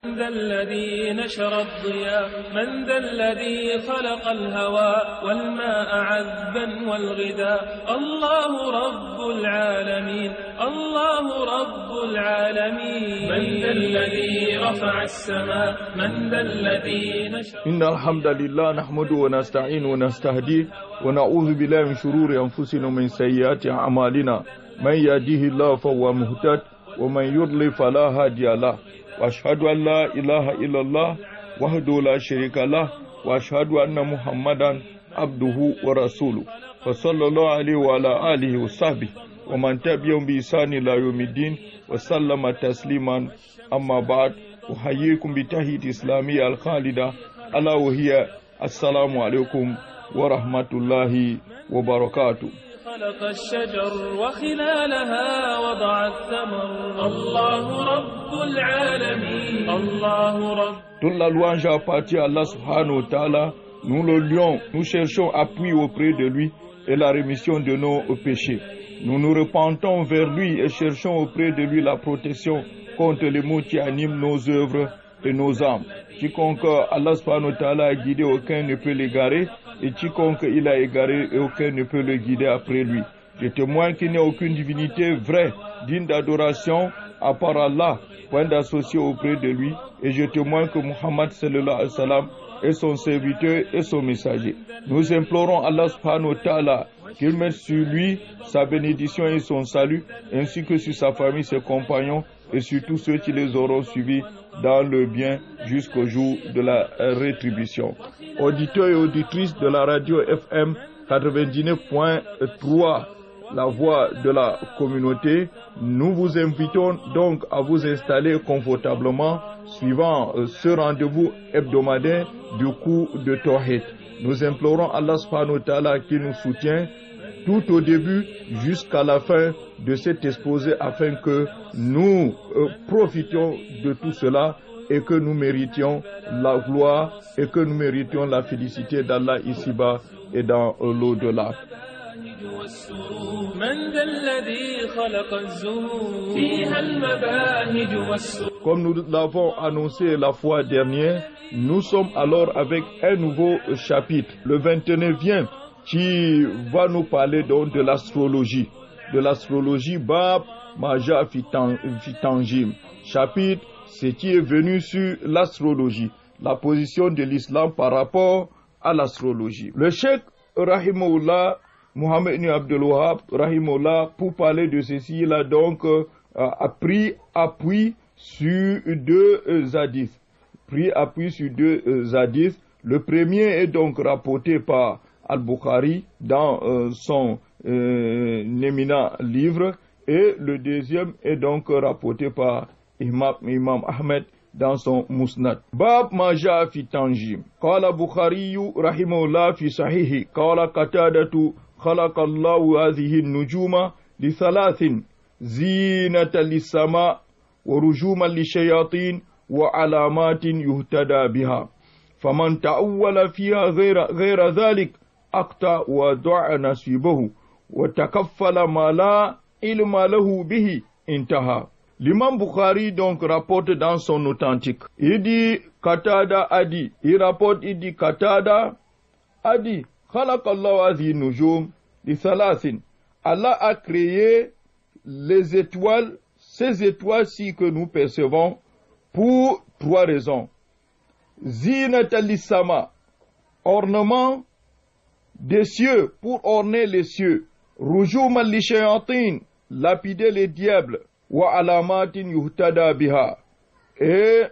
من ذا الذي نشر الضياء من ذا الذي خلق الهواء والماء عذبا والغذاء الله رب العالمين الله رب العالمين من ذا الذي رفع السماء من ذا الذي نشر. إن الحمد لله نحمده ونستعين ونستهديه ونعوذ بالله من شرور أنفسنا ومن سيئات أعمالنا من يهده الله فهو مهتد ومن يضلل فلا هادي له وأشهد أن لا إله إلا الله وحده لا شريك له وأشهد أن محمدا عبده ورسوله فصلى الله عليه وعلى آله وصحبه ومن تبعهم بإحسان إلى يوم الدين وسلم تسليما. أما بعد أحييكم بتحية إسلامية الخالدة ألا وهي السلام عليكم ورحمة الله وبركاته. خلق الشجر وخلالها وضع الثمر الله رب العالمين الله رب. Toute la louange appartient à Allah subhanahu wa ta'ala. Nous le louons, nous cherchons appui auprès de lui et la rémission de nos péchés. Nous nous repentons vers lui et cherchons auprès de lui la protection contre les maux qui animent nos œuvres et nos âmes. Quiconque Allah subhanahu wa ta'ala a guidé, aucun ne peut l'égarer, et quiconque il a égaré, aucun ne peut le guider après lui. Je témoigne qu'il n'y a aucune divinité vraie, digne d'adoration, à part Allah, point d'associer auprès de lui, et je témoigne que Muhammad sallallahu alayhi wa sallam est son serviteur et son messager. Nous implorons Allah subhanahu wa ta'ala qu'il mette sur lui sa bénédiction et son salut, ainsi que sur sa famille, ses compagnons, et sur tous ceux qui les auront suivis dans le bien jusqu'au jour de la rétribution. Auditeurs et auditrices de la radio FM 99.3, la voix de la communauté, nous vous invitons donc à vous installer confortablement suivant ce rendez-vous hebdomadaire du cours de Tawhid. Nous implorons Allah subhanahu wa ta'ala qui nous soutient tout au début jusqu'à la fin de cet exposé afin que nous profitions de tout cela et que nous méritions la gloire et que nous méritions la félicité d'Allah ici-bas et dans l'au-delà. Comme nous l'avons annoncé la fois dernière, nous sommes alors avec un nouveau chapitre, le 29e, qui va nous parler donc de l'astrologie. De l'astrologie, Bab Maja Fitanjim. Chapitre, ce qui est venu sur l'astrologie, la position de l'islam par rapport à l'astrologie. Le cheikh Rahimahullah, Mohamed ibn Abdul Wahhab Rahimahullah, pour parler de ceci, il a donc a pris appui sur deux hadiths. Le premier est donc rapporté par Al-Bukhari dans son éminent livre et le deuxième est donc rapporté par Imam Ahmed dans son Musnad. Bab Maja fi Tanjim. Qala Bukhari rahimahullah fi sahihi. Qala Qatadatu khalaqa Allahu hadhihi an-nujuma li thalathin zinatan lis-sama wa rujuman lish-shayatin wa alamatin yuhtada biha. Faman ta'awwala fiha ghayra dhalik aqta wa du'a nasibahu wa takaffala ma la ilma lahu bihi intaha. L'imam Bukhari donc rapporte dans son authentique. Il dit Qatada a dit, il rapporte, il dit Qatada a dit Khalaqallahu hadhihi nujum li thalathin. Allah a créé les étoiles, ces étoiles-ci que nous percevons pour trois raisons. Zinatan lis-sama, ornement des cieux, pour orner les cieux. Rujuman li-shayatin, lapider les diables. Wa alamatin yuhtada biha, et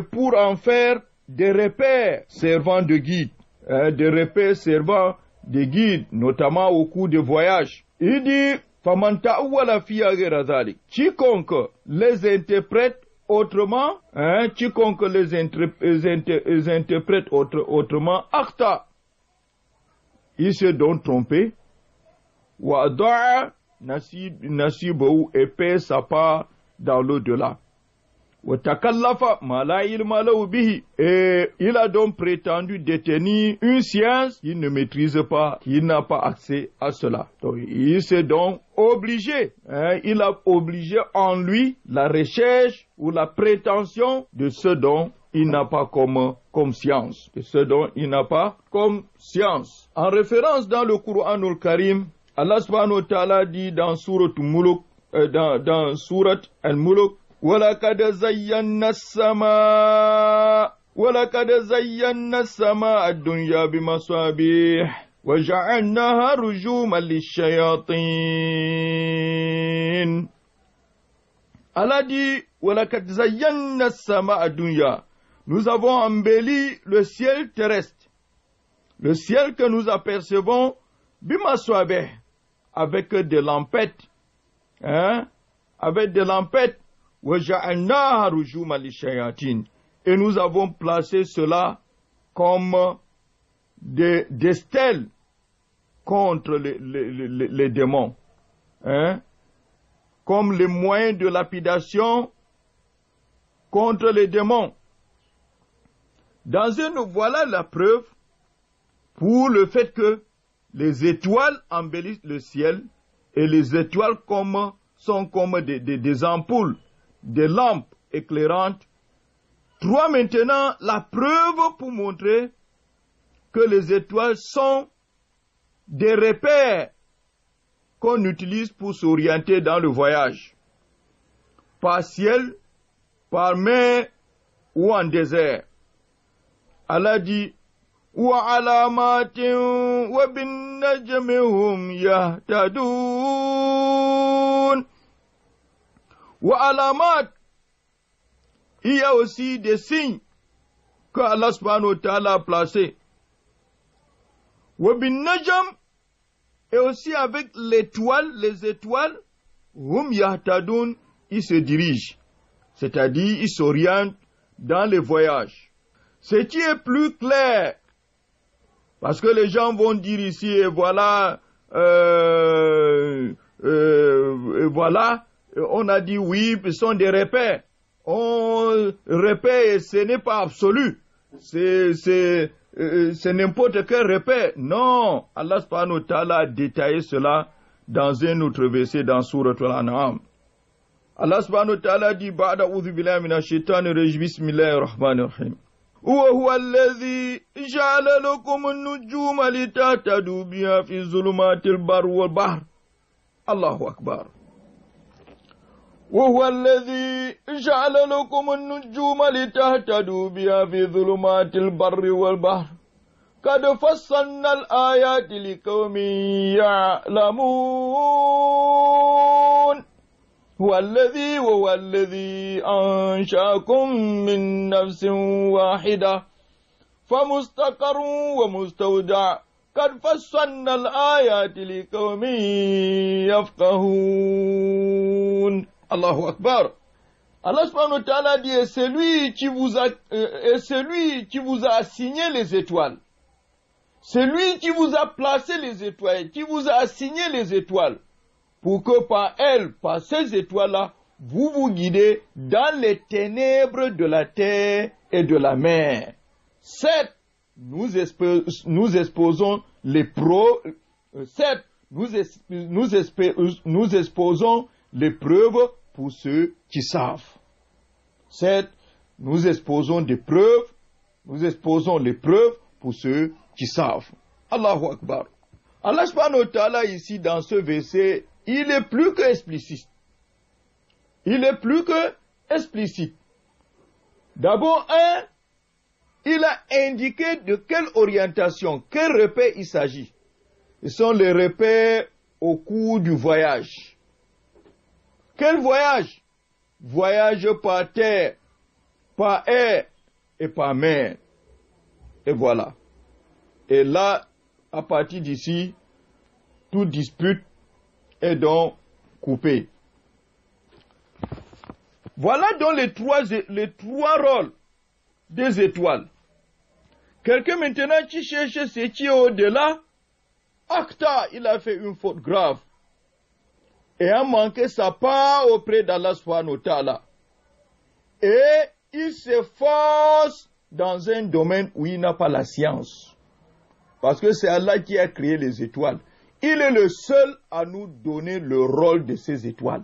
pour en faire des repères servant de guide, des repères servant de guide, notamment au cours de voyages. Il dit faman ta'awwala fiha ghayra dhalik, quiconque les interprète autrement, quiconque les interprète autrement, akhta, il s'est donc trompé. Wa da'a Nasibahu et paie sa part dans l'au-delà. وَتَكَلَّفَ مَا لَا عِلْمَ لَهُ بِهِ. Et il a donc prétendu détenir une science qu'il ne maîtrise pas, qu'il n'a pas accès à cela. Donc, il s'est donc obligé, il a obligé en lui la recherche ou la prétention de ce dont il n'a pas comme science. De ce dont il n'a pas comme science. En référence dans le Coran al-Karim, Allah subhanahu wa ta'ala dit dans Surat Muluk, dans Surat al-Muluk, وَلَقَدْ زَيَّنَّا السَّمَاءَ الدُّنْيَا بِمَصَابِيحَ وَجَعَلْنَاهَا رُجُومًا لِلشَّيَاطِينِ. Allah dit وَلَقَدْ زَيَّنَّا السَّمَاءَ الدُّنْيا. Nous avons embelli le ciel terrestre, le ciel que nous apercevons bimaswabeh, avec des lampettes, avec des lampettes. Et nous avons placé cela comme des stèles contre les démons, comme les moyens de lapidation contre les démons. Voilà la preuve pour le fait que les étoiles embellissent le ciel, et les étoiles sont comme des ampoules, des lampes éclairantes. 3, maintenant, la preuve pour montrer que les étoiles sont des repères qu'on utilise pour s'orienter dans le voyage, par ciel, par mer ou en désert. Allah dit وَعَلَامَاتٍ وَبِالنَّجْمِ هُمْ يَهْتَدُونَ. وَعَلَامَاتٍ, il y a aussi des signes que Allah subhanahu wa ta'ala a placés. وَبِالنَّجْمِ, et aussi avec l'étoile, les étoiles, hum yahtadun, ils se dirigent, c'est-à-dire ils s'orientent dans les voyages. Ce qui est plus clair, parce que les gens vont dire ici, et voilà, voilà, on a dit oui, ce sont des repères. On repère, ce n'est pas absolu. C'est n'importe quel repère. Non, Allah subhanahu wa ta'ala a détaillé cela dans un autre verset dans Surat Al-An'am. Allah subhanahu wa ta'ala dit Ba'da a'udhu billahi minash shaitanir rajim, bismillahir rahmanir rahim. وهو الذي جعل لكم النجوم لتهتدوا بها في ظلمات البر والبحر. الله أكبر. وهو الذي جعل لكم النجوم لتهتدوا بها في ظلمات البر والبحر قد فصلنا الآيات لقوم يعلمون. هو الذي أنشأكم من نفس واحدة فمستقر ومستودع قد فصلنا الآيات لقوم يفقهون. Allahu Akbar. Allah subhanahu wa ta'ala dit, et celui qui vous a assigné les étoiles, celui qui vous a placé les étoiles, qui vous a assigné les étoiles, pour que par elles, par ces étoiles-là, vous vous guidez dans les ténèbres de la terre et de la mer. Certes, nous exposons les preuves pour ceux qui savent. Certes, nous exposons des preuves, nous exposons les preuves pour ceux qui savent. Allahu Akbar. Allah subhanahu wa ta'ala ici dans ce verset, il est plus que explicite. Il est plus que explicite. D'abord, il a indiqué de quelle orientation, quel repère il s'agit. Ce sont les repères au cours du voyage. Quel voyage? Voyage par terre, par air et par mer. Et voilà. Et là, à partir d'ici, toute dispute est donc coupée. Voilà donc les trois rôles des étoiles. Quelqu'un maintenant qui cherche ce qui est au-delà, acta, il a fait une faute grave. Et a manqué sa part auprès d'Allah subhanahu wa ta'ala. et il s'efforce dans un domaine où il n'a pas la science. Parce que c'est Allah qui a créé les étoiles. Il est le seul à nous donner le rôle de ces étoiles.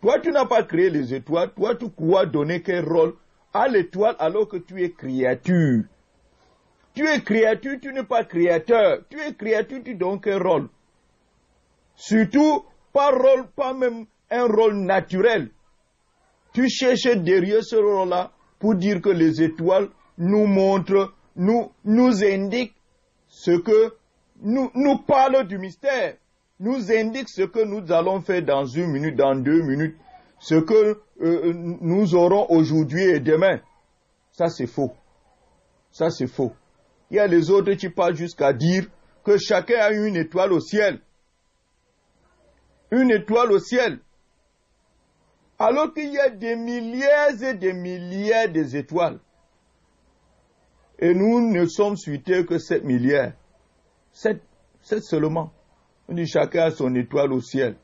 Toi, tu n'as pas créé les étoiles. Toi, tu crois donner quel rôle à l'étoile alors que tu es créature. Tu es créature, tu n'es pas créateur. Tu es créature, tu donnes quel rôle. Surtout, pas rôle, pas même un rôle naturel. Tu cherches derrière ce rôle-là pour dire que les étoiles nous montrent, nous indiquent ce que nous parlent du mystère, nous indiquent ce que nous allons faire dans 1 minute, dans 2 minutes, ce que nous aurons aujourd'hui et demain. Ça c'est faux. Ça c'est faux. Il y a les autres qui parlent jusqu'à dire que chacun a une étoile au ciel. Une étoile au ciel. Alors qu'il y a des milliers et des milliards d'étoiles. Et nous ne sommes sur terre que 7 milliards. 7 seulement. On dit chacun a son étoile au ciel.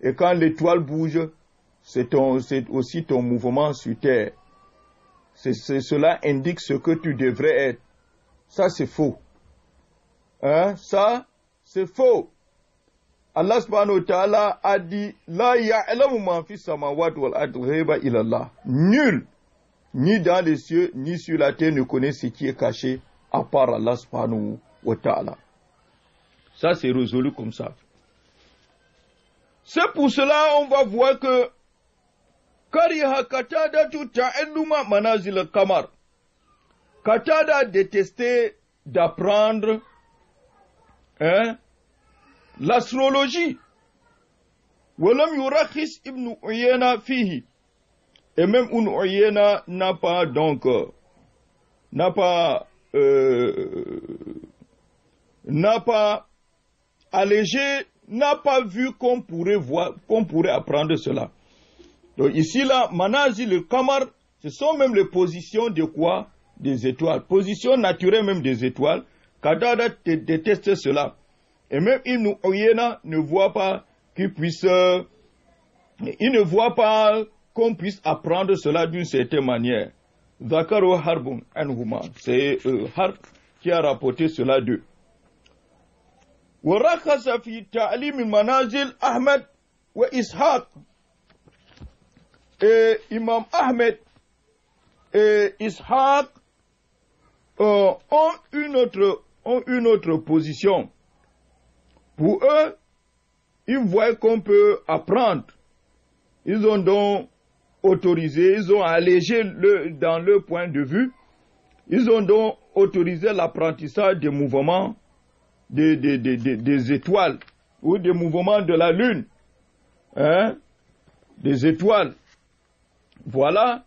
Et quand l'étoile bouge, c'est aussi ton mouvement sur terre. Cela indique ce que tu devrais être. Ça c'est faux. Hein? Ça c'est faux. Allah subhanahu wa ta'ala a dit La ya'lamu ma fi samawati wal ardi ghaiba illa Allah. Nul, ni dans les cieux, ni sur la terre, ne connaît ce qui est caché à part Allah subhanahu wa ta'ala. Ça, c'est résolu comme ça. C'est pour cela on va voir que Kariha Qatada tu ta'alluma manazil al-qamar. Qatada détestait d'apprendre l'astrologie. Walam yurakhis ibn Uyayna fihi. Et même Ibn Uyayna n'a pas allégé, n'a pas vu qu'on pourrait apprendre cela. Donc ici là, Manazil al-Qamar, ce sont même les positions de quoi? Des étoiles. Position naturelle même des étoiles. Qatada déteste cela. Et même Ibn Uyayna ne voit pas qu'on puisse apprendre cela d'une certaine manière. Zakaru Harbun Anhuma. C'est Harb qui a rapporté cela d'eux. ورخص في تعليم منازل أحمد وإسحاق. Et Imam Ahmed et Ishaq ont une autre position. Pour eux, ils voient qu'on peut apprendre. Ils ont donc autorisé, ils ont allégé dans leur point de vue, ils ont donc autorisé l'apprentissage des mouvements des étoiles ou des mouvements de la lune, hein, des étoiles. Voilà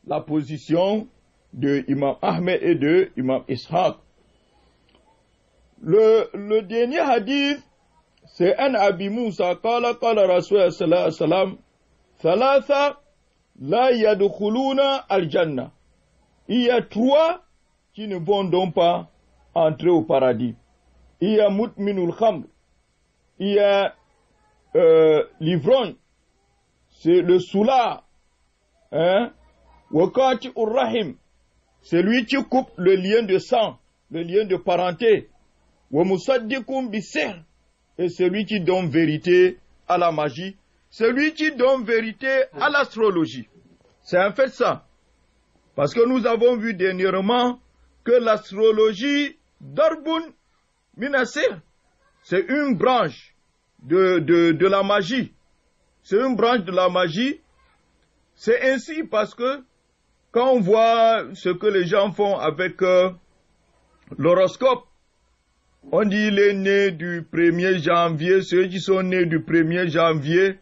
la position de Imam Ahmed et de Imam Ishaq. Le dernier hadith, c'est un Abi Moussa, qala Rasul sallallahu alayhi wa sallam, thalatha la yadkhuluna al-jannah. Il y a 3 qui ne vont donc pas entrer au paradis. Il y a mutminul khamr, il y a l'ivrogne, c'est le soulard, hein, wakati ur-rahim, c'est lui qui coupe le lien de sang, le lien de parenté, wa musaddiqun bis-sihr, et celui qui donne vérité à la magie, celui qui donne vérité à l'astrologie. C'est en fait ça. Parce que nous avons vu dernièrement que l'astrologie darbun minasir, c'est une branche de la magie. C'est une branche de la magie. C'est ainsi parce que quand on voit ce que les gens font avec l'horoscope, on dit il est né du 1er janvier, ceux qui sont nés du 1er janvier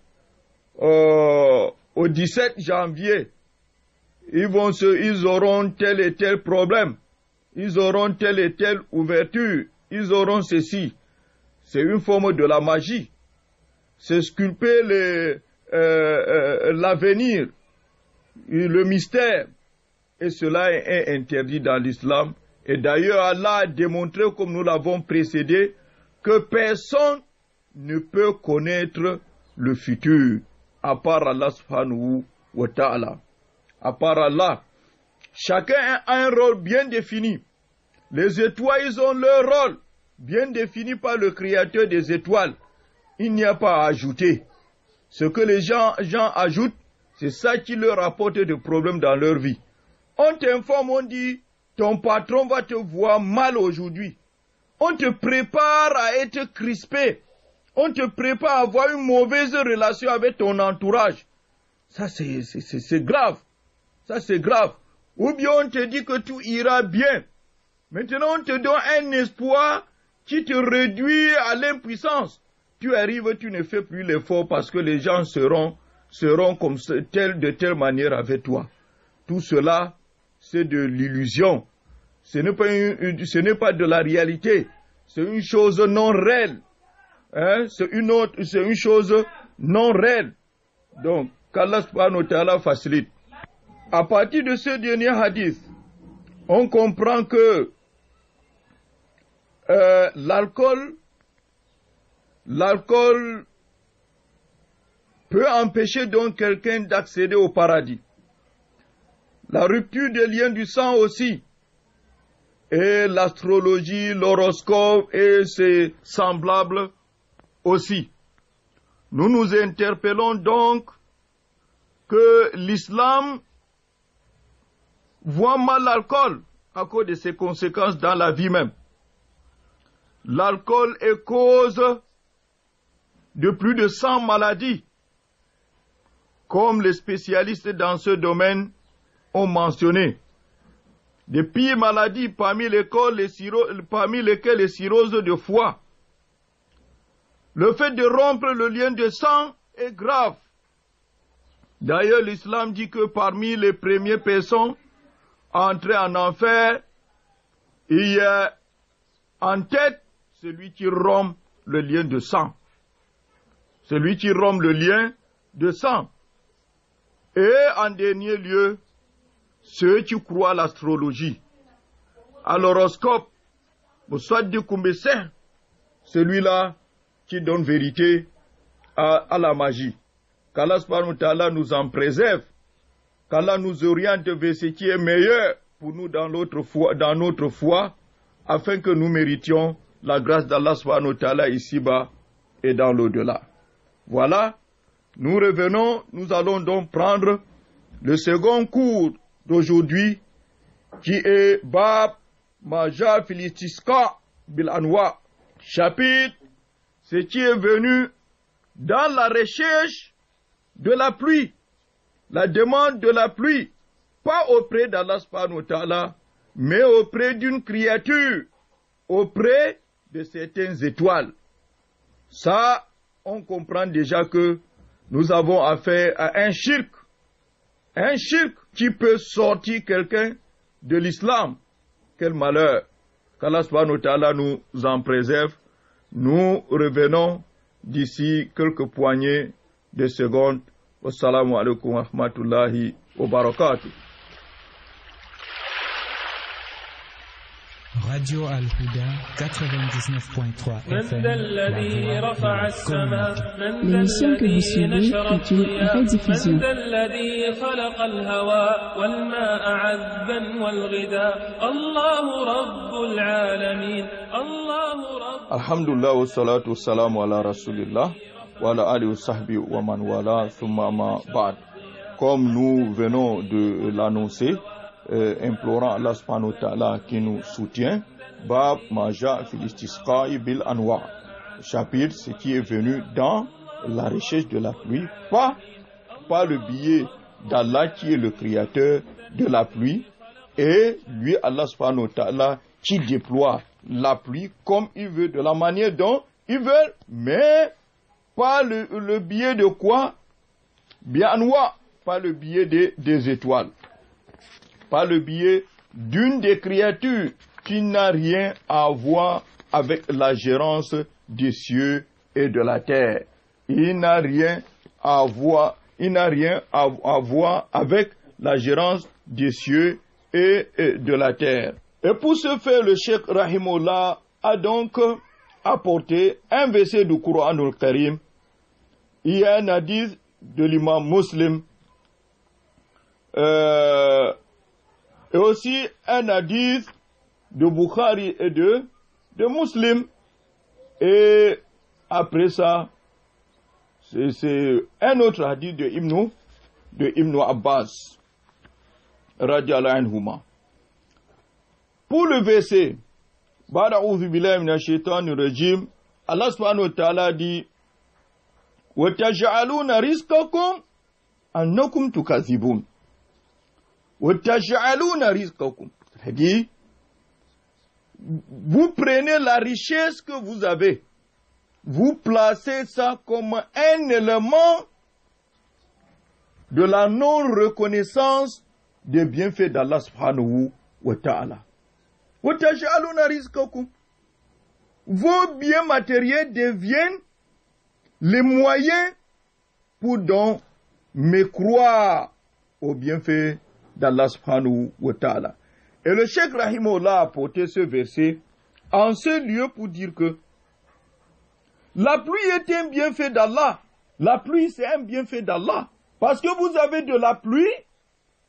au 17 janvier, ils auront tel et tel problème, ils auront telle et telle ouverture, ils auront ceci. C'est une forme de la magie. C'est sculpter l'avenir, le mystère. Et cela est interdit dans l'islam. Et d'ailleurs, Allah a démontré, comme nous l'avons précédé, que personne ne peut connaître le futur, à part Allah subhanahu wa ta'ala. à part Allah. Chacun a un rôle bien défini. Les étoiles, ils ont leur rôle bien défini par le Créateur des étoiles. Il n'y a pas à ajouter. Ce que les gens ajoutent, c'est ça qui leur apporte des problèmes dans leur vie. On t'informe, on dit, ton patron va te voir mal aujourd'hui. On te prépare à être crispé. On te prépare à avoir une mauvaise relation avec ton entourage. Ça, c'est grave. Ça, c'est grave. Ou bien on te dit que tout ira bien. Maintenant, on te donne un espoir qui te réduit à l'impuissance. Tu arrives, tu ne fais plus l'effort parce que les gens seront comme de telle manière avec toi. Tout cela, c'est de l'illusion. Ce n'est pas de la réalité. C'est une chose non réelle. Hein? C'est une chose non réelle. Donc, qu'Allah subhanahu wa ta'ala facilite. À partir de ce dernier hadith, on comprend que l'alcool peut empêcher donc quelqu'un d'accéder au paradis. La rupture des liens du sang aussi. Et l'astrologie, l'horoscope et ses semblables aussi. Nous nous interpellons donc que l'islam voit mal l'alcool à cause de ses conséquences dans la vie même. L'alcool est cause de plus de 100 maladies, comme les spécialistes dans ce domaine ont mentionné. Des pires maladies parmi lesquelles les cirrhoses de foie. Le fait de rompre le lien de sang est grave. D'ailleurs, l'islam dit que parmi les premières personnes à entrer en enfer, il y a en tête celui qui rompt le lien de sang. Celui qui rompt le lien de sang. Et en dernier lieu, ceux qui croient à l'astrologie, à l'horoscope, celui-là qui donne vérité à la magie. Qu'Allah subhanahu wa ta'ala nous en préserve, qu'Allah nous oriente vers ce qui est meilleur pour nous dans notre foi, afin que nous méritions la grâce d'Allah subhanahu wa ta'ala ici-bas et dans l'au-delà. Voilà, nous revenons, nous allons donc prendre le second cours d'aujourd'hui, qui est Bab Maja Filistiska Bil Anwa, chapitre, ce qui est venu dans la recherche de la pluie, la demande de la pluie, pas auprès d'Allah subhanahu wa ta'ala, mais auprès d'une créature, auprès de certaines étoiles. Ça, on comprend déjà que nous avons affaire à un shirk qui peut sortir quelqu'un de l'islam. Quel malheur! Qu'Allah subhanahu wa ta'ala nous en préserve. Nous revenons d'ici quelques poignées de secondes. Wassalamu alaikum wa rahmatullahi wa barakatuh. Radio Al-Huda 99.3 FM. L'émission que vous suivez est une rediffusion. Alhamdulillah wa salatu wa salamu ala rasulillah wa ala alihi wa sahbihi wa man wala thumma ma ba'd. Comme nous venons de l'annoncer, implorant Allah subhanahu wa ta'ala qui nous soutient, Bab Maja Filistisqa Bil Anwa, chapitre, ce qui est venu dans la recherche de la pluie, pas le biais d'Allah qui est le créateur de la pluie, et lui, Allah subhanahu wa ta'ala, qui déploie la pluie comme il veut, de la manière dont il veut, mais pas le biais de quoi? Bien Anwa, pas le biais des étoiles. Par le biais d'une des créatures qui n'a rien à voir avec la gérance des cieux et de la terre. Il n'a rien à voir avec la gérance des cieux et de la terre. Et pour ce faire, le Cheikh Rahimullah a donc apporté un verset du Coran al-Karim. Il y a un hadith de l'imam Muslim et aussi un hadith de Bukhari et de Muslim. Et après ça, c'est un autre hadith de Ibn Abbas, radiyallahu anhuma. Pour le verset, Ba'da'udhu billahi minash shaitanir rajim, Allah subhanahu wa ta'ala dit, wa taj'aluna rizqakum annakum tukazibun. Wa taj'aluna rizqakum. C'est-à-dire, vous prenez la richesse que vous avez, vous placez ça comme un élément de la non-reconnaissance des bienfaits d'Allah subhanahu wa ta'ala. Wa taj'aluna rizqakum. Vos biens matériels deviennent les moyens pour donc mécroire aux bienfaits d'Allah subhanahu wa ta'ala. Et le Cheikh Rahimullah a apporté ce verset en ce lieu pour dire que la pluie est un bienfait d'Allah. La pluie, c'est un bienfait d'Allah. Parce que vous avez de la pluie,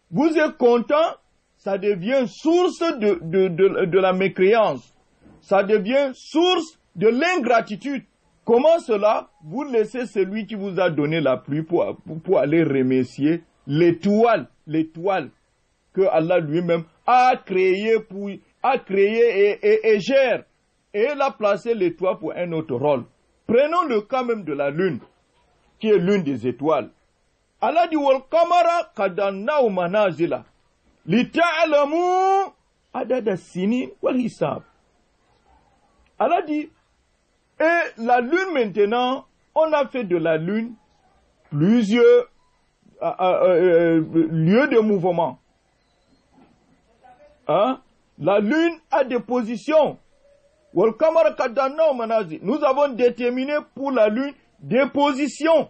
vous êtes content, ça devient source de la mécréance. Ça devient source de l'ingratitude. Comment cela? Vous laissez celui qui vous a donné la pluie pour aller remercier l'étoile que Allah lui-même a créé et gère. Et il a placé l'étoile pour un autre rôle. Prenons le cas même de la lune, qui est l'une des étoiles. Allah dit, wal qamara qadannahu manazila li ta'lamu adada sinin wal hisab. Allah dit, et la lune maintenant, on a fait de la lune plusieurs lieux de mouvement. Hein? La lune a des positions. Nous avons déterminé pour la lune des positions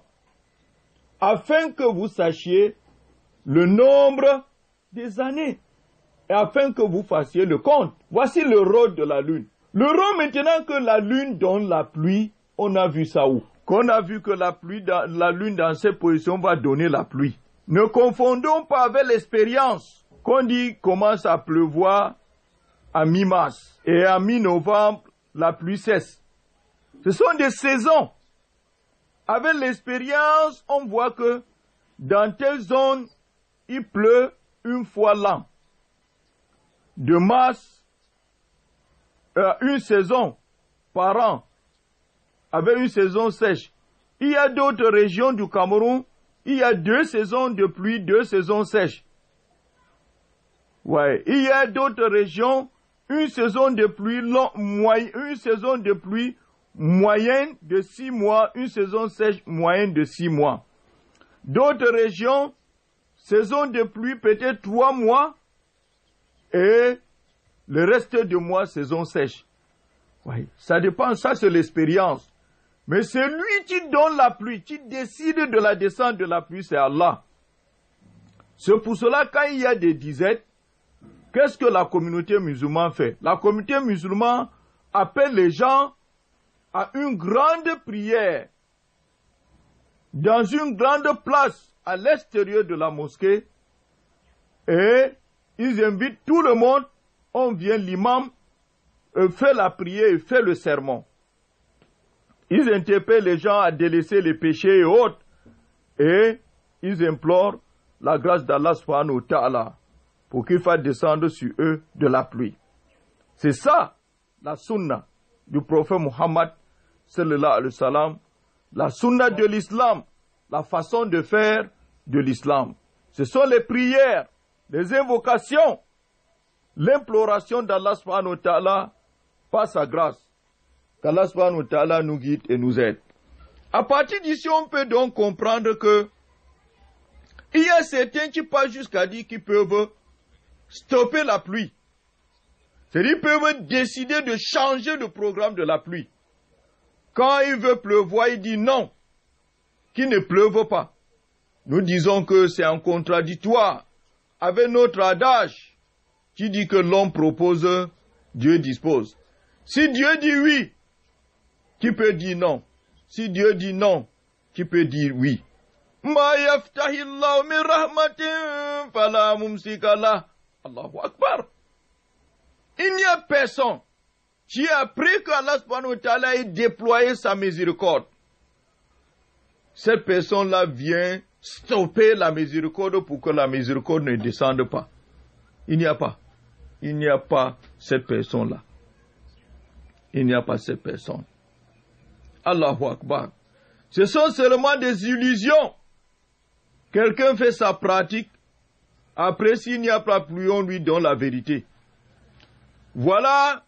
afin que vous sachiez le nombre des années et afin que vous fassiez le compte. Voici le rôle de la lune. Le rôle maintenant que la lune donne la pluie, on a vu ça où? Qu'on a vu que la lune dans ces positions va donner la pluie. Ne confondons pas avec l'expérience qu'on dit commence à pleuvoir à mi-mars et à mi-novembre, la pluie cesse. Ce sont des saisons. Avec l'expérience, on voit que dans telle zone, il pleut une fois l'an. De mars, une saison par an, avec une saison sèche. Il y a d'autres régions du Cameroun, il y a 2 saisons de pluie, 2 saisons sèches. Ouais, il y a d'autres régions, une saison de pluie moyenne de 6 mois, une saison sèche moyenne de 6 mois. D'autres régions, saison de pluie peut-être 3 mois et le reste du mois, saison sèche. Ouais, ça dépend, ça c'est l'expérience. Mais c'est lui qui donne la pluie, qui décide de la descente de la pluie, c'est Allah. C'est pour cela quand il y a des disettes, qu'est-ce que la communauté musulmane fait? La communauté musulmane appelle les gens à une grande prière dans une grande place à l'extérieur de la mosquée et ils invitent tout le monde. On vient, l'imam fait la prière et fait le sermon. Ils interpellent les gens à délaisser les péchés et autres et ils implorent la grâce d'Allah subhanahu wa ta'ala pour qu'il fasse descendre sur eux de la pluie. C'est ça la sunna du prophète Muhammad sallallahu alayhi wa sallam, la sunna de l'islam, la façon de faire de l'islam. Ce sont les prières, les invocations, l'imploration d'Allah subhanahu wa ta'ala par sa grâce. Qu'Allah subhanahu wa ta'ala nous guide et nous aide. À partir d'ici, on peut donc comprendre que il y a certains qui passent jusqu'à dire qu'ils peuvent stopper la pluie. C'est-à-dire qu'ils peuvent décider de changer le programme de la pluie. Quand il veut pleuvoir, il dit non, qu'il ne pleuve pas. Nous disons que c'est en contradictoire avec notre adage qui dit que l'homme propose, Dieu dispose. Si Dieu dit oui, qui peut dire non? Si Dieu dit non, qui peut dire oui? Ma yaftahillahu min rahmatin fala mumsika lah. Allahu Akbar. Il n'y a personne qui a appris qu'Allah subhanahu wa ta'ala ait déployé sa miséricorde. Cette personne-là vient stopper la miséricorde pour que la miséricorde ne descende pas. Il n'y a pas. Il n'y a pas cette personne-là. Il n'y a pas cette personne. Allahu Akbar. Ce sont seulement des illusions. Quelqu'un fait sa pratique. Après, s'il n'y a pas plus, on lui donne la vérité. Voilà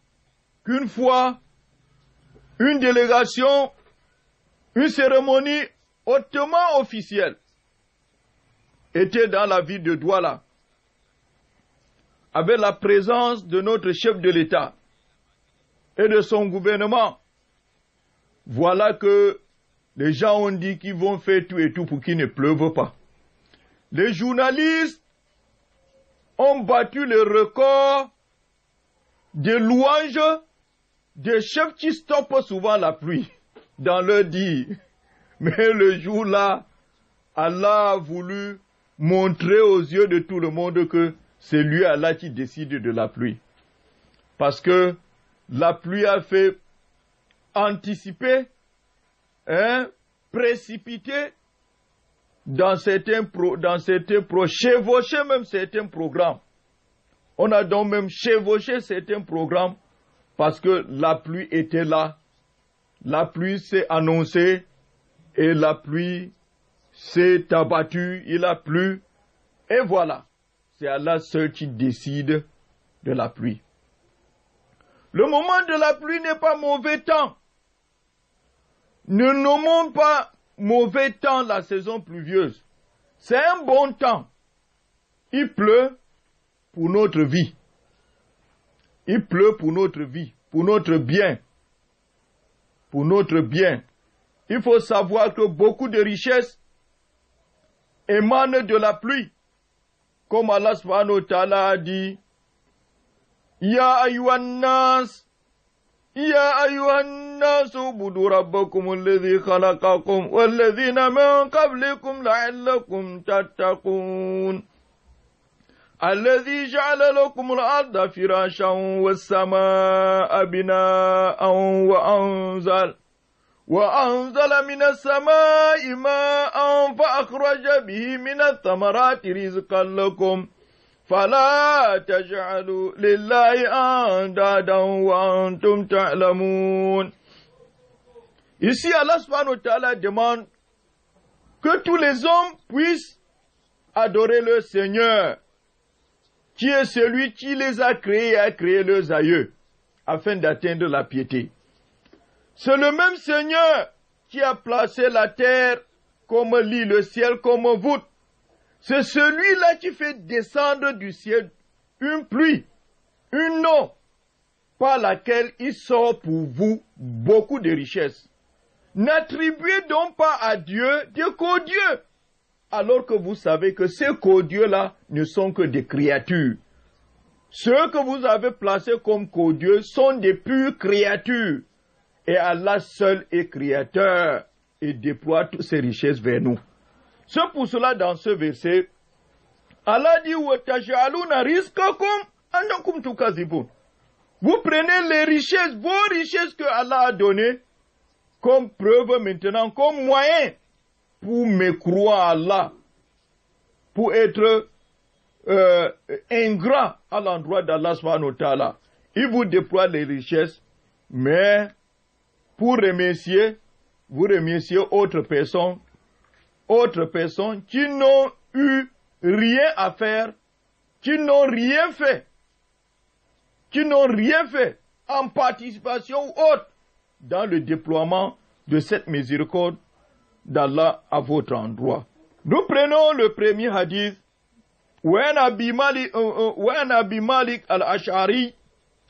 qu'une fois, une délégation, une cérémonie hautement officielle était dans la ville de Douala, avec la présence de notre chef de l'État et de son gouvernement. Voilà que les gens ont dit qu'ils vont faire tout et tout pour qu'il ne pleuve pas. Les journalistes ont battu le record des louanges des chefs qui stoppent souvent la pluie dans leur dire. Mais le jour-là, Allah a voulu montrer aux yeux de tout le monde que c'est lui, Allah, qui décide de la pluie. Parce que la pluie a fait anticiper, précipiter chevaucher même certains programmes. On a donc même chevauché certains programmes parce que la pluie était là. La pluie s'est annoncée et la pluie s'est abattue, il a plu. Et voilà, c'est Allah seul qui décide de la pluie. Le moment de la pluie n'est pas mauvais temps. Ne nommons pas mauvais temps la saison pluvieuse. C'est un bon temps. Il pleut pour notre vie. Il pleut pour notre vie, pour notre bien. Pour notre bien. Il faut savoir que beaucoup de richesses émanent de la pluie. Comme Allah subhanahu wa ta'ala a dit, Ya ayyuhan nas, Ya ayyuhan nas, ubudu rabbakum alladhi khalaqakum, walladhina min qablikum la'allakum tattaqun. الذي جعل لكم الأرض فراشا والسماء بناء وأنزل من السماء ماء فأخرج به من الثمرات رزقا لكم فلا تجعلوا لله أندادا وأنتم تعلمون. Ici, Allah subhanahu wa ta'ala demande que tous les hommes puissent adorer leur Seigneur, qui est celui qui les a créés et a créé leurs aïeux, afin d'atteindre la piété. C'est le même Seigneur qui a placé la terre comme lit, le ciel comme voûte. C'est celui-là qui fait descendre du ciel une pluie, une eau, par laquelle il sort pour vous beaucoup de richesses. N'attribuez donc pas à Dieu des co-dieux, alors que vous savez que ces co-dieux-là ne sont que des créatures. Ceux que vous avez placés comme co-dieux sont des pures créatures. Et Allah seul est créateur et déploie toutes ses richesses vers nous. C'est pour cela, dans ce verset, Allah dit, وَتَجْعَلُونَ رِزْقَكُمْ أَنَّكُمْ تُكَذِّبُونَ. Vous prenez les richesses, vos richesses que Allah a données, comme preuve maintenant, comme moyen, pour mécroire à Allah, pour être ingrat à l'endroit d'Allah subhanahu wa ta'ala. Il vous déploie les richesses, mais pour remercier, vous remerciez autres personnes qui n'ont eu rien à faire, qui n'ont rien fait en participation ou autre dans le déploiement de cette miséricorde d'Allah à votre endroit. Nous prenons le premier hadith, Wa'an Abi Malik al-Ash'ari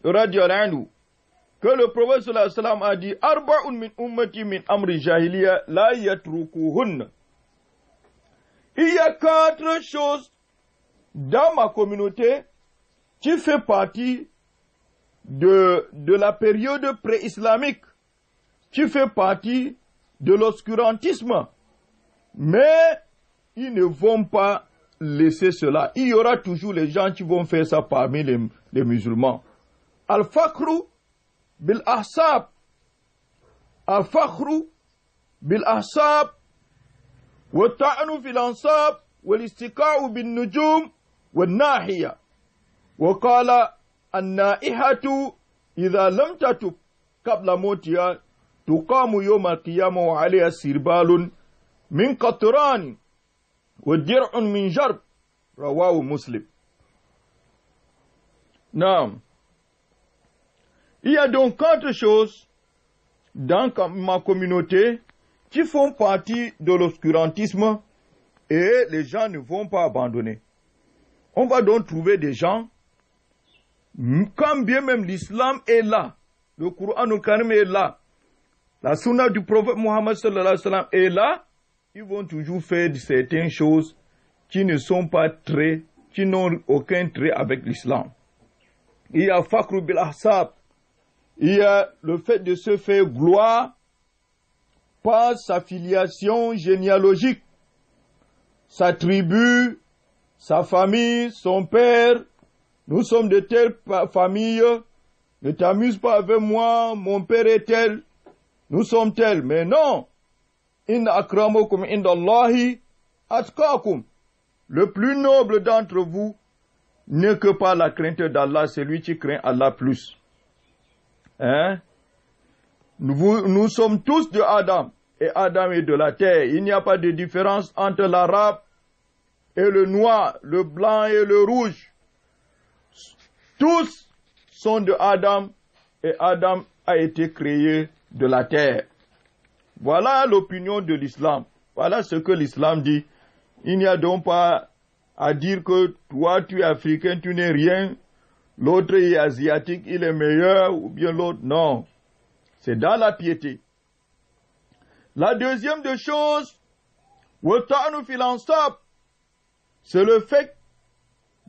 radiyallahu anhu, que le prophète sallallahu alayhi wa sallam a dit, Arba'un min ummati min amri jahiliya la yatrukuhunna. Il y a 4 choses dans ma communauté qui fait partie de la période pré-islamique, qui fait partie de l'obscurantisme. Mais ils ne vont pas laisser cela. Il y aura toujours les gens qui vont faire ça parmi les musulmans. Al-Fakhru bil-Ahsab. Al-Fakhru bil-Ahsab. Wa-ta'nu fil-Ansab. Wal-Istika'u bin-Nujum. Wal-Nahiya. Wa-Qala an-Naihatu idha lam tatub qabla mawtiha tuqamu yawm al-qiyamah wa 'alayha sirbalun min qatran wa dir'un min jarb. Rawahu Muslim. Naam. Il y a donc 4 choses dans ma communauté qui font partie de l'obscurantisme et les gens ne vont pas abandonner. On va donc trouver des gens, quand bien même l'islam est là, le Coran al-Karim est là, la sunna du prophète Mohammed sallallahu alayhi wa sallam est là, ils vont toujours faire certaines choses qui ne sont pas qui n'ont aucun trait avec l'islam. Il y a Fakhru bil Ahsab. Il y a le fait de se faire gloire par sa filiation généalogique, sa tribu, sa famille, son père. Nous sommes de telle famille, ne t'amuse pas avec moi, mon père est tel, nous sommes tels. Mais non, inna akramakum indallahi atqakum. Le plus noble d'entre vous n'est que par la crainte d'Allah, celui qui craint Allah plus. Hein? Nous sommes tous de Adam, et Adam est de la terre. Il n'y a pas de différence entre l'arabe et le noir, le blanc et le rouge. Tous sont de Adam, et Adam a été créé de la terre. Voilà l'opinion de l'islam. Voilà ce que l'islam dit. Il n'y a donc pas à dire que toi tu es africain, tu n'es rien. L'autre est asiatique, il est meilleur, ou bien l'autre, non. C'est dans la piété. La deuxième des choses, c'est le fait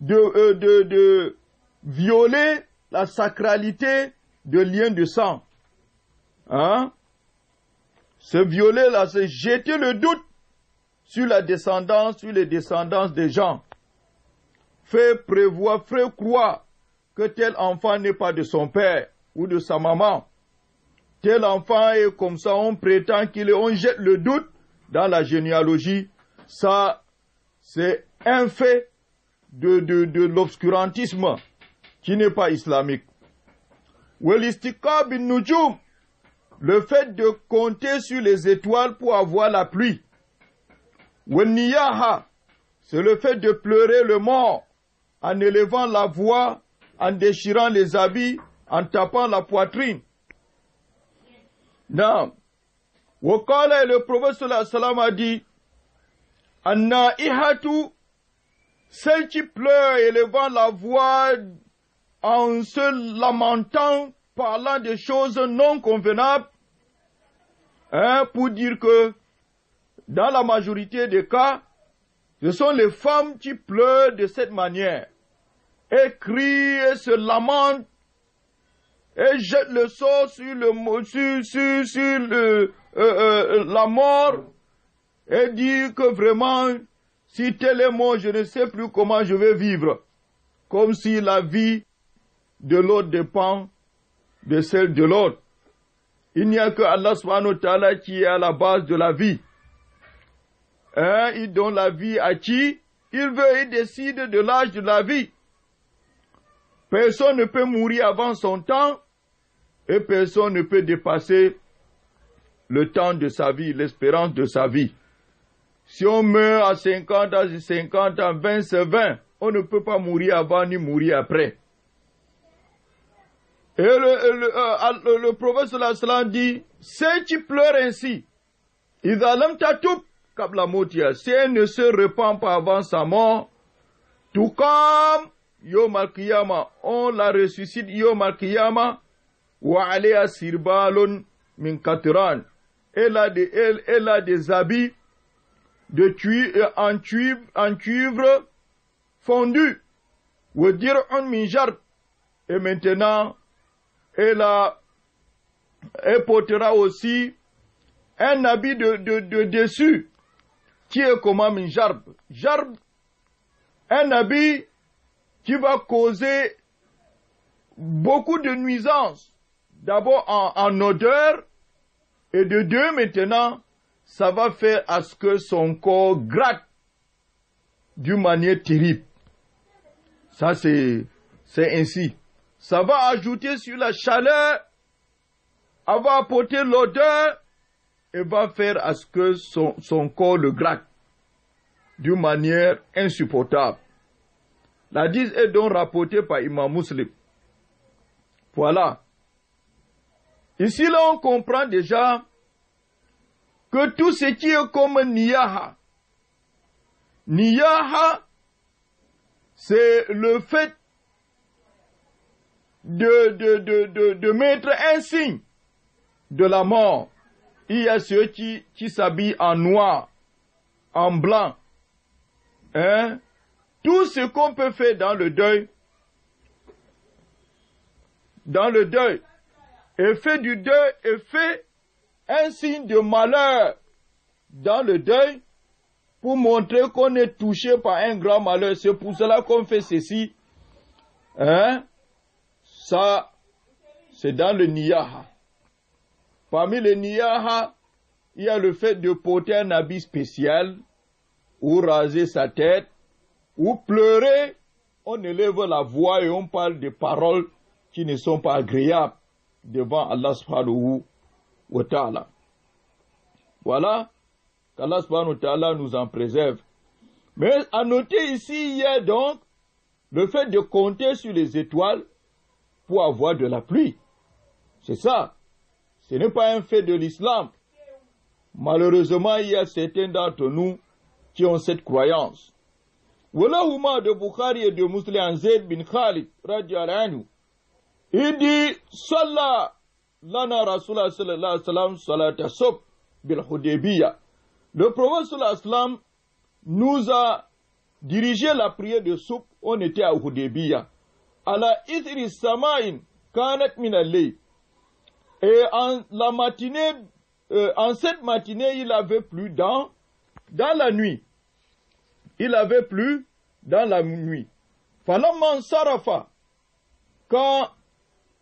de violer la sacralité de liens de sang. Hein? Se violer là, c'est jeter le doute sur la descendance, sur les descendances des gens. Faire croire que tel enfant n'est pas de son père ou de sa maman. Tel enfant est comme ça, on prétend qu'il est, on jette le doute dans la généalogie. Ça, c'est un fait de l'obscurantisme qui n'est pas islamique. Wal-Istika bin Nujum, le fait de compter sur les étoiles pour avoir la pluie. Wal-Niyaha, c'est le fait de pleurer le mort en élevant la voix, en déchirant les habits, en tapant la poitrine. Non. Wakala, le prophète sallallahu alayhi wa sallam a dit, An-Naihatu, celle qui pleure élevant la voix en se lamentant, parlant des choses non convenables, pour dire que dans la majorité des cas, ce sont les femmes qui pleurent de cette manière, et crient et se lamentent, et jettent le sort sur la mort, et disent que vraiment, si tel est mort, je ne sais plus comment je vais vivre, comme si la vie de l'autre dépend de celle de l'autre. Il n'y a que Allah subhanahu wa ta'ala qui est à la base de la vie. Il donne la vie à qui il veut, il décide de l'âge de la vie. Personne ne peut mourir avant son temps et personne ne peut dépasser le temps de sa vie, l'espérance de sa vie. Si on meurt à 50 ans, 50 ans, 20, c'est 20. On ne peut pas mourir avant ni mourir après. Et le prophète sallallahu alayhi wa sallam dit, ceux qui pleurent ainsi, idha lam tatub qabla mawtiha, si elle ne se repent pas avant sa mort, tout comme yawm al-qiyamah, on la ressuscite yawm al-qiyamah, wa alayha sirbalun min katran, elle a des habits en cuivre fondu, wa dir'un min jarb, et maintenant elle portera aussi un habit de dessus, qui est comme un jarb. Jarb, un habit qui va causer beaucoup de nuisances. D'abord en odeur, et de deux, maintenant, ça va faire à ce que son corps gratte d'une manière terrible. Ça, c'est ainsi. Ça va ajouter sur la chaleur, elle va apporter l'odeur, et va faire à ce que son corps le gratte d'une manière insupportable. L'hadith est donc rapporté par Imam Muslim. Voilà. Ici, là, on comprend déjà que tout ce qui est comme niyaha, c'est le fait de mettre un signe de la mort. Il y a ceux qui s'habillent en noir, en blanc. Hein? Tout ce qu'on peut faire dans le deuil, et fait du deuil, et fait un signe de malheur dans le deuil, pour montrer qu'on est touché par un grand malheur. C'est pour cela qu'on fait ceci. Hein? Ça, c'est dans le niyaha. Parmi les niyaha, il y a le fait de porter un habit spécial, ou raser sa tête, ou pleurer. On élève la voix et on parle de paroles qui ne sont pas agréables devant Allah subhanahu wa ta'ala. Voilà, qu'Allah subhanahu wa ta'ala nous en préserve. Mais à noter ici, il y a donc le fait de compter sur les étoiles pour avoir de la pluie. C'est ça. Ce n'est pas un fait de l'islam. Malheureusement, il y a certains d'entre nous qui ont cette croyance. Voilà Huma de Bukhari et de Muslim Zayd bin Khalid, radiyallahu anhu. Il dit, Salla lana Rasulullah sallallahu alayhi wa sallam salata sub bil Hudaybiyah. Le prophète sallallahu alayhi wa sallam nous a dirigé la prière de soupe. On était à Hudaybiyah. Ala ithri sama'in kanat min al-layl. Et en cette matinée, il avait plu dans la nuit. Il avait plu dans la nuit. Falamman sarafa, quand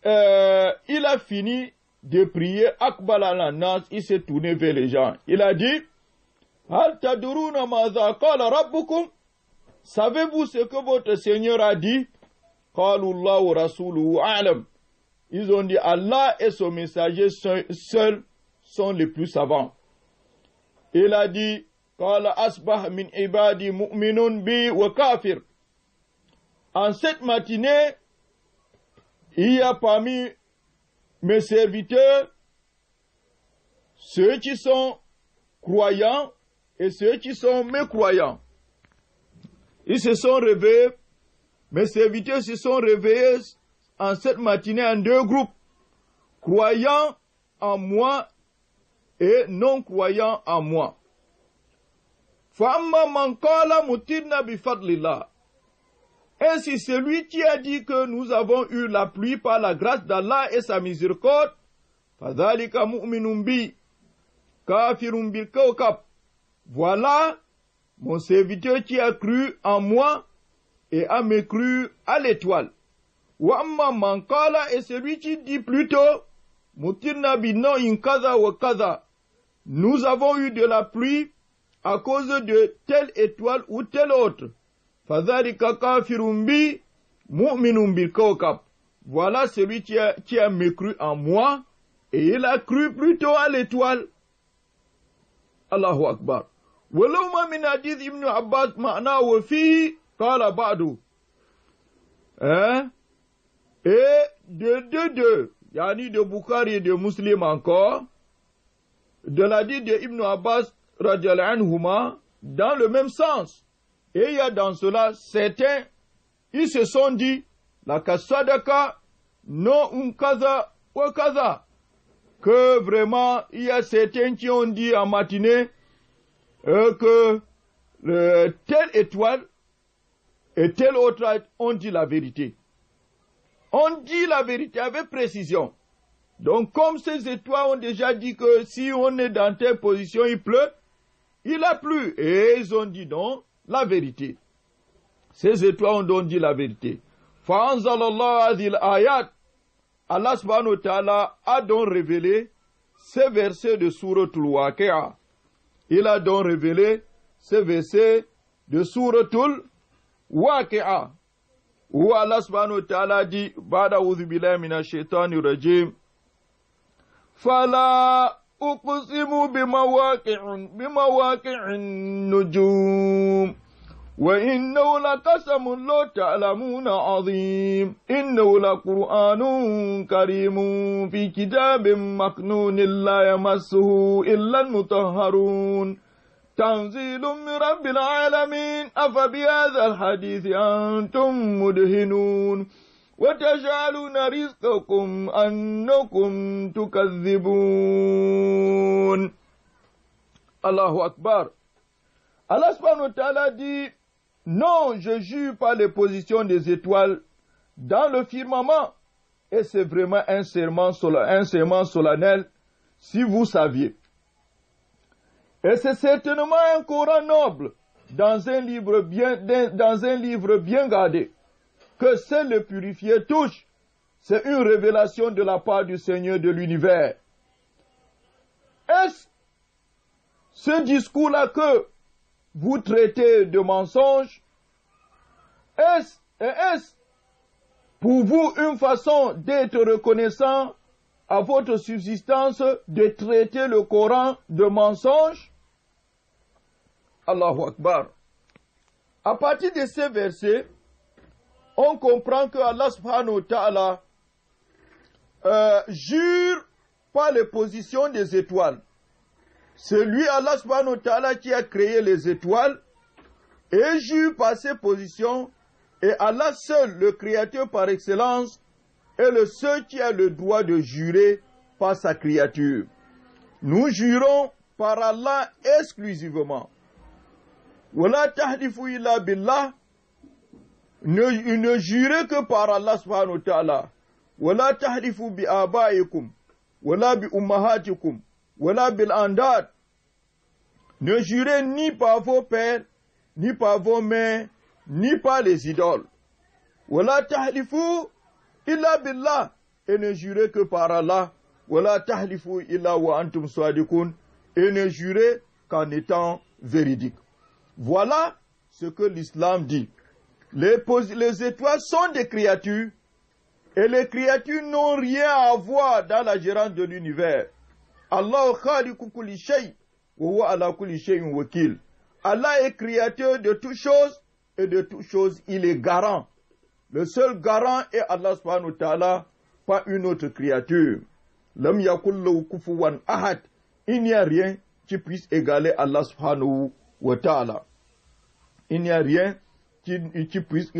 il a fini de prier, akbala al-nas, il s'est tourné vers les gens. Il a dit, hal taduruna maza qala rabbukum? Savez-vous ce que votre Seigneur a dit? Qalu Allah wa rasuluhu a'lam. Ils ont dit, Allah et son messager seuls sont les plus savants. Il a dit, Qala asbah min ibadi mu'minun bi wa kafir. En cette matinée, il y a parmi mes serviteurs ceux qui sont croyants et ceux qui sont mécroyants. Ils se sont réveillés, mes serviteurs se sont réveillés en cette matinée en deux groupes, croyants en moi et non croyants en moi. Fa'amma man qala mutirna bi fadlillah. Ainsi, celui qui a dit que nous avons eu la pluie par la grâce d'Allah et sa miséricorde, fadhalika mu'minun bi, kafirun bil kawkab. Voilà mon serviteur qui a cru en moi et a mécru à l'étoile. Wa amma man qala, et celui qui dit plutôt, mutirna bi no'in kaza wa kaza. Nous avons eu de la pluie à cause de telle étoile ou telle autre. Fadhalika kafirun bi mu'minun bil kawkab. Voilà celui qui a mécru en moi et il a cru plutôt à l'étoile. Allahu Akbar. Walau ma min hadith Ibn Abbas ma'na wa fihi qala ba'du. Et de yani de Bukhari et de Muslim encore, de l'hadith de Ibn Abbas radiyallahu anhuma, dans le même sens. Et il y a dans cela certains, ils se sont dit, la kasadaka, non un kaza ou kaza, que vraiment il y a certains qui ont dit en matinée que telle étoile et telle autre ont dit la vérité. On dit la vérité avec précision. Donc comme ces étoiles ont déjà dit que si on est dans telle position, il pleut, il a plu. Et ils ont dit non, la vérité. Ces étoiles ont donc dit la vérité. Fa'anzalallahu adil ayat. Allah subhanahu wa ta'ala a donc révélé ces versets de Souratul Waqi'a. Il a donc révélé ces versets de Souratul Waqi'a. Où Allah subhanahu wa ta'ala dit, Ba'da a'udhu billahi minash shaitanir rajim. Fala uqsimu bimawaqi'in nujum. وإنه لقسم لو تعلمون عظيم إنه لقرآن كريم في كتاب مكنون لا يمسه إلا المطهرون تنزيل من رب العالمين أفبهذا الحديث أنتم مدهنون وتجعلون رزقكم أنكم تكذبون. الله أكبر. Allah subhanahu wa ta'ala dit, non, je jure par les positions des étoiles dans le firmament. Et c'est vraiment un serment solennel, si vous saviez. Et c'est certainement un Coran noble, dans un livre bien gardé, que seul le purifié touche. C'est une révélation de la part du Seigneur de l'univers. Est-ce ce discours-là que vous traitez de mensonge? Est-ce pour vous une façon d'être reconnaissant à votre subsistance de traiter le Coran de mensonge? Allahu Akbar. À partir de ces versets, on comprend que Allah subhanahu wa ta'ala jure par les positions des étoiles. C'est lui, Allah subhanahu wa ta'ala, qui a créé les étoiles et jure par ses positions. Et Allah seul, le créateur par excellence, est le seul qui a le droit de jurer par sa créature. Nous jurons par Allah exclusivement. Wala tahdifu illa billah. Ne jurez que par Allah subhanahu wa ta'ala. Wala tahdifu bi abaikum. Wala bi ummahatikum. Wala bil andad. Ne jurez ni par vos pères, ni par vos mères, ni par les idoles. Wala tahlifu illa billah. Et ne jurez que par Allah. Wala tahlifu illa wa antum sadiqun. Et ne jurez qu'en étant véridique. Voilà ce que l'islam dit. Les étoiles sont des créatures. Et les créatures n'ont rien à voir dans la gérance de l'univers. Allah khaliqu kulli shay wa huwa ala kulli shay'in wakil. Allah est créateur de toutes choses et de toutes choses il est garant. Le seul garant est Allah subhanahu wa ta'ala, pas une autre créature. Lam yakul lahu kufuwan ahad. Il n'y a rien qui puisse égaler Allah subhanahu wa ta'ala. Il n'y a rien qui puisse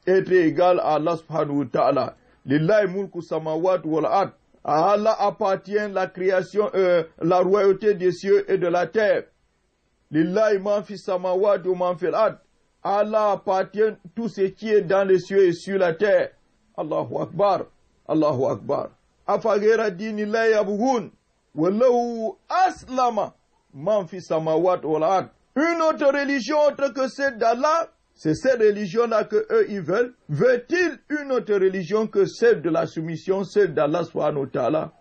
être égal à Allah subhanahu wa ta'ala. Lillahi mulku samawati wal ard. À Allah appartient la création, la royauté des cieux et de la terre. Lillahi man fi samawati wa man fil ard. À Allah appartient tout ce qui est dans les cieux et sur la terre. Allahu Akbar. Allahu Akbar. Afaghayra dinillahi yabghun. Wallahu aslama man fi samawati wal ard. Une autre religion autre que celle d'Allah, c'est cette religion-là que eux ils veulent. Veut-il une autre religion que celle de la soumission, celle d'Allah subhanahu wa ta'ala?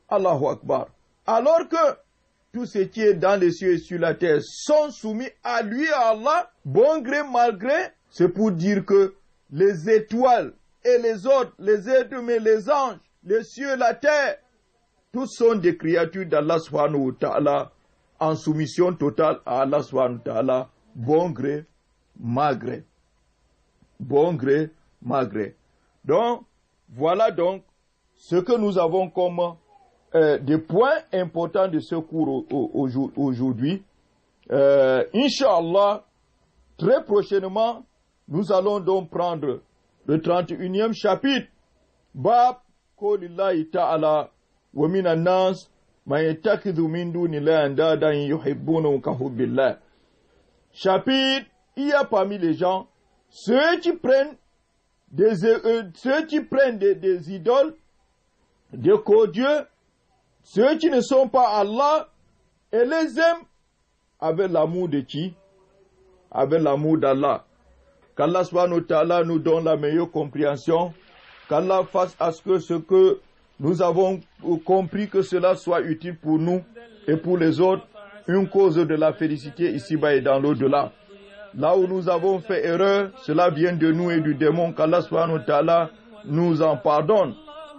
Allahu Akbar. Alors que tout ce qui est dans les cieux et sur la terre sont soumis à lui, à Allah, bon gré, mal gré, c'est pour dire que les étoiles et les autres, les êtres humains, les anges, les cieux, la terre, tous sont des créatures d'Allah subhanahu wa ta'ala, en soumission totale à Allah subhanahu wa ta'ala, bon gré, mal gré. Bon gré, mal gré. Donc, voilà donc ce que nous avons comme des points importants de ce cours aujourd'hui. Inch'Allah, très prochainement, nous allons donc prendre le 31e chapitre. Bab Qawlillahi ta'ala wa minan nas ma yattakhidhu min dunillahi andadan yuhibbunahum ka hubbillah. Chapitre, il y a parmi les gens ceux qui prennent des idoles, des co-dieux, ceux qui ne sont pas Allah, et les aiment avec l'amour de qui? Avec l'amour d'Allah. Qu'Allah subhanahu wa ta'ala nous donne la meilleure compréhension, qu'Allah fasse à ce que nous avons compris que cela soit utile pour nous et pour les autres, une cause de la félicité ici-bas et dans l'au-delà. Là où nous avons fait erreur, cela vient de nous et du démon, qu'Allah subhanahu wa ta'ala nous en pardonne.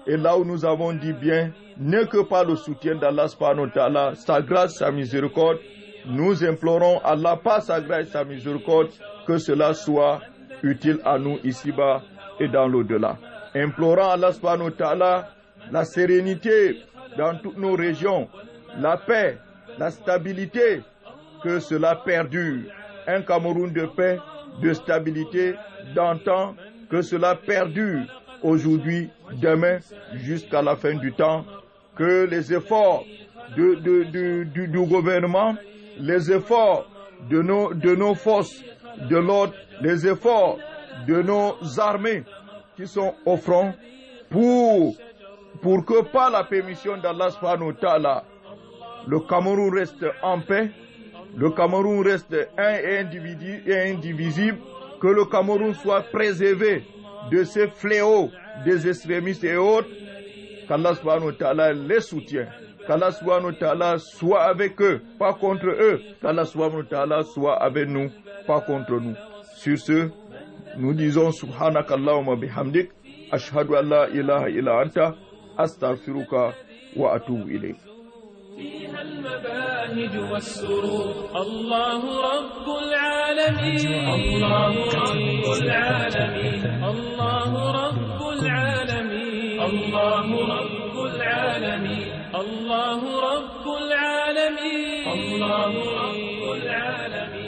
Et là où nous avons dit bien, n'est que par le soutien d'Allah subhanahu wa ta'ala, sa grâce, sa miséricorde, nous implorons Allah par sa grâce et sa miséricorde que cela soit utile à nous ici-bas et dans l'au-delà. Implorant Allah subhanahu wa ta'ala la sérénité dans toutes nos régions, la paix, la stabilité, que cela perdure. Un Cameroun de paix, de stabilité, d'antan, que cela perdure aujourd'hui, demain, jusqu'à la fin du temps. Que les efforts du gouvernement, les efforts de nos forces de l'ordre, les efforts de nos armées qui sont au front pour que par la permission d'Allah subhanahu wa ta'ala, le Cameroun reste en paix, le Cameroun reste un et indivisible, que le Cameroun soit préservé de ces fléaux des extrémistes et autres, qu'Allah subhanahu wa ta'ala les soutient, qu'Allah subhanahu wa ta'ala soit avec eux, pas contre eux, qu'Allah subhanahu wa ta'ala soit avec nous, pas contre nous. Sur ce, nous disons subhanakallahumma bihamdik, ashhadu an la ilaha illa anta, astaghfiruka wa atubu ilayk. فيها المباهج والسرور الله رب العالمين الله رب العالمين الله رب العالمين الله رب العالمين الله رب العالمين الله رب العالمين